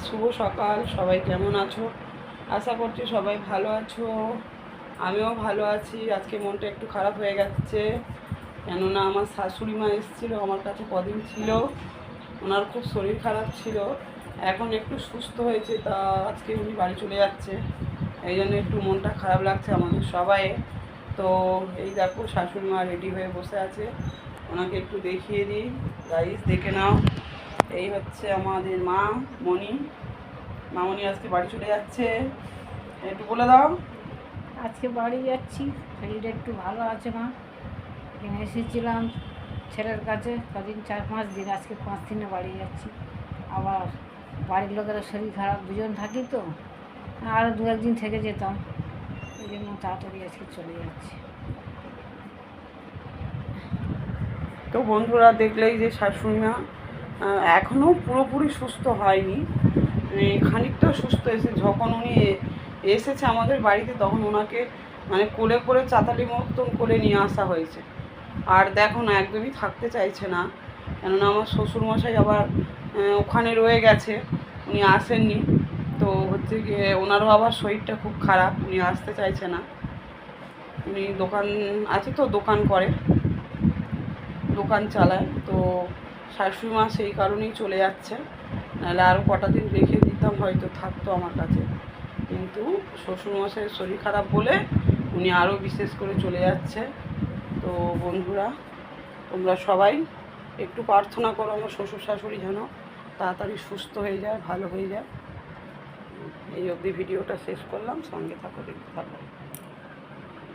শুভ সকাল। সবাই কেমন আছো? আশা করছি সবাই ভালো আছো। আমিও ভালো আছি। আজকে মনটা একটু খারাপ হয়ে গেছে, কেননা আমার শাশুড়ি মা এসেছিলো আমার কাছে, কদিন ছিল। ওনার খুব শরীর খারাপ ছিল, এখন একটু সুস্থ হয়েছে, তা আজকে উনি বাড়ি চলে যাচ্ছে। এই জন্য একটু মনটা খারাপ লাগছে আমাদের সবাই। তো এই দেখো শাশুড়ি মা রেডি হয়ে বসে আছে, ওনাকে একটু দেখিয়ে দিই। গাইস দেখে নাও, এই হচ্ছে আমাদের মা মণি। মামনি আজকে বাড়ি চলে যাচ্ছে, একটু বলে দাও। আজকে বাড়ি যাচ্ছি, শরীরটা একটু ভালো আছে মা। এখানে এসেছিলাম ছেলের কাছে কদিন, 4-5 দিন, আজকে 5 দিনে বাড়ি যাচ্ছি। আবার বাড়ির লোকেরা শরীর খারাপ, দুজন থাকি তো, আরও 2-1 দিন থেকে যেতাম, এই জন্য তাড়াতাড়ি আজকে চলে যাচ্ছি। তো বন্ধুরা দেখলেই যে শাশুড়ি মা এখনও পুরোপুরি সুস্থ হয়নি, খানিকটা সুস্থ হয়েছে। যখন উনি এসেছে আমাদের বাড়িতে, তখন ওনাকে মানে কোলে করে চাতালি মতন করে নিয়ে আসা হয়েছে। আর দেখো না, একদমই থাকতে চাইছে না, কেননা আমার শ্বশুরমশাই আবার ওখানে রয়ে গেছে, উনি আসেননি। তো হচ্ছে গিয়ে ওনারও আবার শরীরটা খুব খারাপ, উনি আসতে চাইছে না। উনি দোকান আছে তো, দোকান করে, দোকান চালায়। তো শাশুড়ি মা সেই কারণেই চলে যাচ্ছে, নাহলে আরও কটা দিন রেখে দিতাম, হয়তো থাকতো আমার কাছে। কিন্তু শ্বশুরমশাইয়ের শরীর খারাপ বলে উনি আরও বিশেষ করে চলে যাচ্ছে। তো বন্ধুরা, তোমরা সবাই একটু প্রার্থনা করো আমার শ্বশুর শাশুড়ি যেন তাড়াতাড়ি সুস্থ হয়ে যায়, ভালো হয়ে যায়। এই অবধি ভিডিওটা শেষ করলাম, সঙ্গে থাকো, দেখতে থাকো।